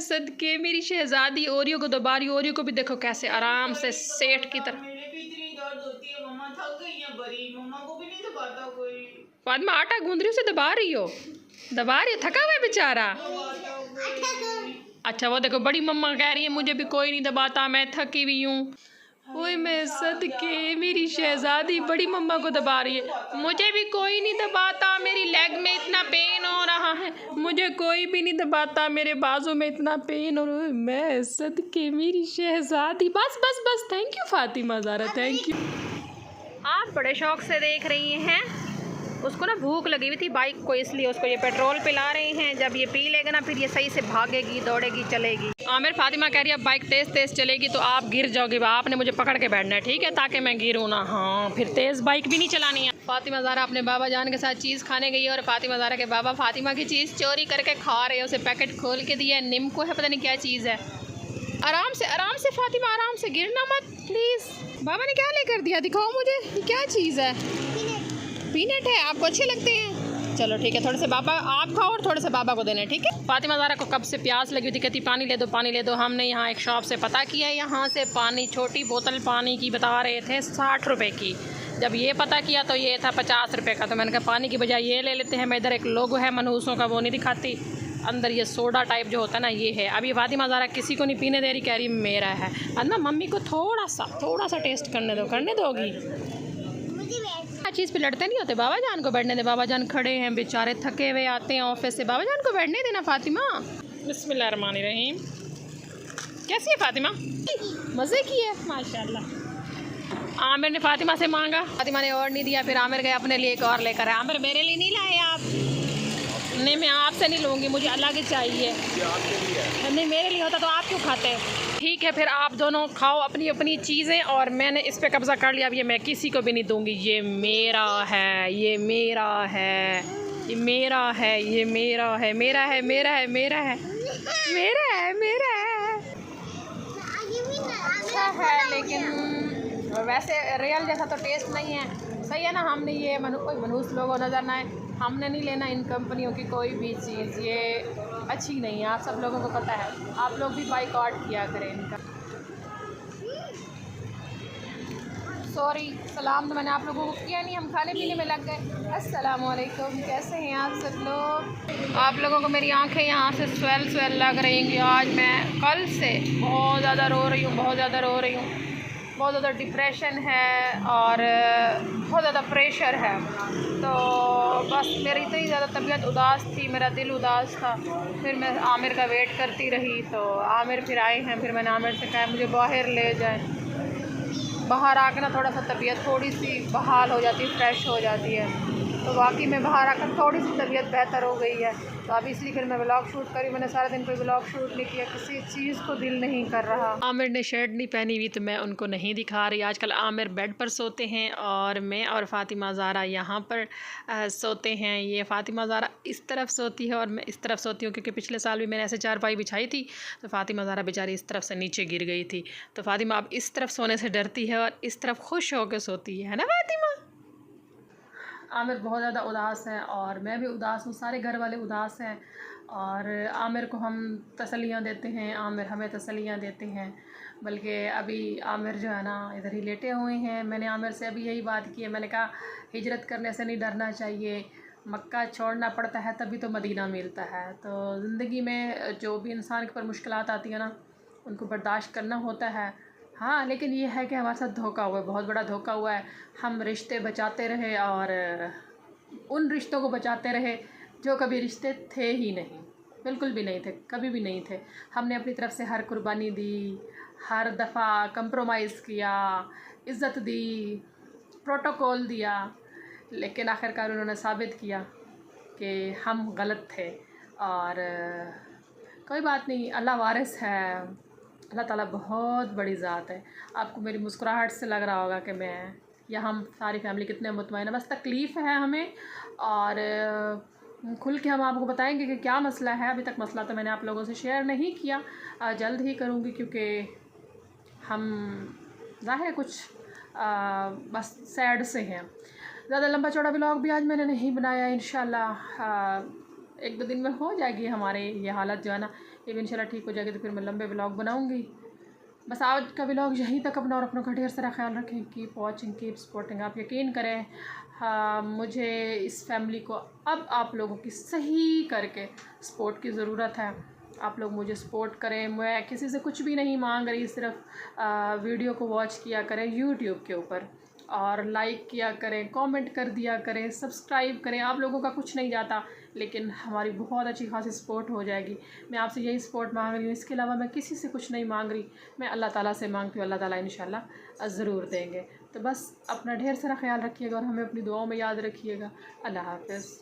सदके मेरी शहजादी। ओरियो को दबा रही, ओरियो को भी देखो कैसे आराम से सेठ की तरह। मेरे भी इतनी दर्द होती है, मम्मा थक गई है बड़ी, मम्मा को भी नहीं दबाता कोई। फातिमा आटा गूंद रही हो, उसे दबा रही हो, दबा रही हो, थका हुआ है बेचारा। अच्छा वो देखो बड़ी मम्मा कह रही है मुझे भी कोई नहीं दबाता, मैं थकी हुई हूँ। ओए मैं सदके मेरी शहजादी बड़ी मम्मा को दबा रही है, मुझे भी कोई नहीं दबाता, मेरी लेग में इतना पेन हो रहा है, मुझे कोई भी नहीं दबाता, मेरे बाजू में इतना पेन हो रहा है। मैं सदके मेरी शहजादी। बस बस बस, thank you Fatima Zara, thank you. आप बड़े शौक से देख रही हैं, उसको ना भूख लगी हुई थी बाइक को, इसलिए उसको ये पेट्रोल पिला रहे हैं। जब ये पी लेगा ना फिर ये सही से भागेगी, दौड़ेगी, चलेगी। आमिर फातिमा कह रही है अब बाइक तेज़ तेज़ चलेगी तो आप गिर जाओगे, आपने मुझे पकड़ के बैठना है, ठीक है, ताकि मैं गिरूँ ना। हाँ फिर तेज़ बाइक भी नहीं चलानी है। फातिमा ज़ारा अपने बाबा जान के साथ चीज़ खाने गई है और फातिमा ज़ारा के बाबा फातिमा की चीज़ चोरी करके खा रहे हैं। उसे पैकेट खोल के दिया है, निम्को है, पता नहीं क्या चीज़ है। आराम से फातिमा, आराम से, गिरना मत प्लीज़। बाबा ने क्या लेकर दिया, दिखाओ मुझे, ये क्या चीज़ है। पीनट है, आपको अच्छे लगते हैं, चलो ठीक है, थोड़े से बाबा आप खाओ और थोड़े से बाबा को देना, ठीक है। फातिमा ज़ारा को कब से प्यास लगी थी, कहती पानी ले दो, पानी ले दो। हमने यहाँ एक शॉप से पता किया, यहाँ से पानी, छोटी बोतल पानी की बता रहे थे 60 रुपये की। जब ये पता किया तो ये था 50 रुपये का, तो मैंने कहा पानी की बजाय ये ले लेते हैं। मैं इधर एक लोगो है मनहूसों का, वो नहीं दिखाती, अंदर ये सोडा टाइप जो होता है ना, ये है। अभी फातिमा ज़ारा किसी को नहीं पीने दे रही, कह रही मेरा है। अन्ना मम्मी को थोड़ा सा टेस्ट करने दो, करने दोगी। चीज़ पे लड़ते नहीं होते, बाबा जान को बैठने दे। बाबा जान खड़े हैं बेचारे, थके हुए आते हैं ऑफिस से, बाबा जान को बैठने देना फातिमा। बिस्मिल्लाहिर्रहमानिर्रहीम। कैसी है फातिमा, मज़े की है माशाल्लाह। आमिर ने फातिमा से मांगा, फातिमा ने और नहीं दिया, फिर आमिर गए अपने लिए एक और लेकर आए। आमिर मेरे लिए नहीं लाए आप? नहीं मैं आपसे नहीं लूँगी, मुझे अलग ही चाहिए। नहीं मेरे लिए होता तो आप क्यों खाते। ठीक है फिर आप दोनों खाओ अपनी अपनी चीज़ें, और मैंने इस पे कब्ज़ा कर लिया, अब ये मैं किसी को भी नहीं दूँगी। ये मेरा है, ये मेरा है, ये मेरा है, ये मेरा है, मेरा है, मेरा है, मेरा है, मेरा है, मेरा है। अच्छा है लेकिन वैसे रियल जैसा तो टेस्ट नहीं है। सही है ना, हमने ये कोई मनहूस लोगों नज़र ना आए, हमने नहीं लेना इन कंपनियों की कोई भी चीज़, ये अच्छी नहीं है, आप सब लोगों को पता है। आप लोग भी बाइकआउट किया करें इनका। सॉरी, सलाम तो मैंने आप लोगों को किया नहीं, हम खाने पीने में लग गए। अस्सलामुअलैकुम, कैसे हैं आप सब लोग। आप लोगों को मेरी आंखें यहाँ से स्वेल लग रही हैं कि आज मैं कल से बहुत ज़्यादा रो रही हूँ, बहुत ज़्यादा रो रही हूँ। बहुत ज़्यादा डिप्रेशन है और बहुत ज़्यादा प्रेशर है, तो बस मेरी इतनी ज़्यादा तबीयत उदास थी, मेरा दिल उदास था। फिर मैं आमिर का वेट करती रही, तो आमिर फिर आए हैं, फिर मैंने आमिर से कहा मुझे बाहर ले जाए। बाहर आकर ना थोड़ा सा तबीयत थोड़ी सी बहाल हो जाती है, फ्रेश हो जाती है, तो वाकई में बाहर आकर थोड़ी सी तबीयत बेहतर हो गई है। तो अब इसलिए फिर मैं व्लॉग शूट करी, मैंने सारा दिन कोई व्लॉग शूट नहीं किया, किसी चीज़ को दिल नहीं कर रहा। आमिर ने शर्ट नहीं पहनी हुई तो मैं उनको नहीं दिखा रही। आजकल आमिर बेड पर सोते हैं और मैं और फातिमा ज़ारा यहाँ पर सोते हैं। ये फातिमा ज़ारा इस तरफ सोती है और मैं इस तरफ सोती हूँ, क्योंकि पिछले साल भी मैंने ऐसे चारपाई बिछाई थी तो फातिमा ज़ारा बेचारी इस तरफ से नीचे गिर गई थी। तो फातिमा अब इस तरफ सोने से डरती है और इस तरफ खुश होकर सोती है ना फातिमा। आमिर बहुत ज़्यादा उदास है और मैं भी उदास हूँ, सारे घर वाले उदास हैं, और आमिर को हम तसल्लियाँ देते हैं, आमिर हमें तसल्लियाँ देते हैं। बल्कि अभी आमिर जो है ना इधर ही लेटे हुए हैं। मैंने आमिर से अभी यही बात की है, मैंने कहा हिजरत करने से नहीं डरना चाहिए, मक्का छोड़ना पड़ता है तभी तो मदीना मिलता है। तो ज़िंदगी में जो भी इंसान के ऊपर मुश्किलात आती है ना, उनको बर्दाश्त करना होता है। हाँ लेकिन ये है कि हमारे साथ धोखा हुआ है, बहुत बड़ा धोखा हुआ है। हम रिश्ते बचाते रहे और उन रिश्तों को बचाते रहे जो कभी रिश्ते थे ही नहीं, बिल्कुल भी नहीं थे, कभी भी नहीं थे। हमने अपनी तरफ से हर कुर्बानी दी, हर दफ़ा कंप्रोमाइज़ किया, इज़्ज़त दी, प्रोटोकॉल दिया, लेकिन आखिरकार उन्होंने साबित किया कि हम गलत थे। और कोई बात नहीं, अल्लाह वारिस है, अल्लाह ताला बहुत बड़ी ज़ात है। आपको मेरी मुस्कुराहट से लग रहा होगा कि मैं या हम सारी फैमिली कितने मुतमईन है। बस तकलीफ़ है हमें, और खुल के हम आपको बताएंगे कि क्या मसला है। अभी तक मसला तो मैंने आप लोगों से शेयर नहीं किया, जल्द ही करूँगी, क्योंकि हम ज़ाहिर कुछ बस सैड से हैं। ज़्यादा लंबा चौड़ा व्लॉग भी आज मैंने नहीं बनाया, इंशाल्लाह 1-2 दिन में हो जाएगी हमारे ये हालत जो है ना, ये भी इंशाल्लाह ठीक हो जाएगी तो फिर मैं लंबे व्लॉग बनाऊँगी। बस आज का व्लॉग यहीं तक। अपना और अपनों का ढेर सारा ख्याल रखें। Keep watching, keep supporting. आप यकीन करें, हाँ, मुझे इस फैमिली को अब आप लोगों की सही करके सपोर्ट की ज़रूरत है। आप लोग मुझे सपोर्ट करें। मैं किसी से कुछ भी नहीं मांग रही, सिर्फ वीडियो को वॉच किया करें यूट्यूब के ऊपर, और लाइक किया करें, कमेंट कर दिया करें, सब्सक्राइब करें। आप लोगों का कुछ नहीं जाता, लेकिन हमारी बहुत अच्छी खासी सपोर्ट हो जाएगी। मैं आपसे यही सपोर्ट मांग रही हूँ, इसके अलावा मैं किसी से कुछ नहीं मांग रही। मैं अल्लाह ताला से मांगती हूँ, अल्लाह ताला इंशाल्लाह ज़रूर देंगे। तो बस अपना ढेर सारा ख्याल रखिएगा और हमें अपनी दुआओं में याद रखिएगा। अल्लाह हाफ़िज़।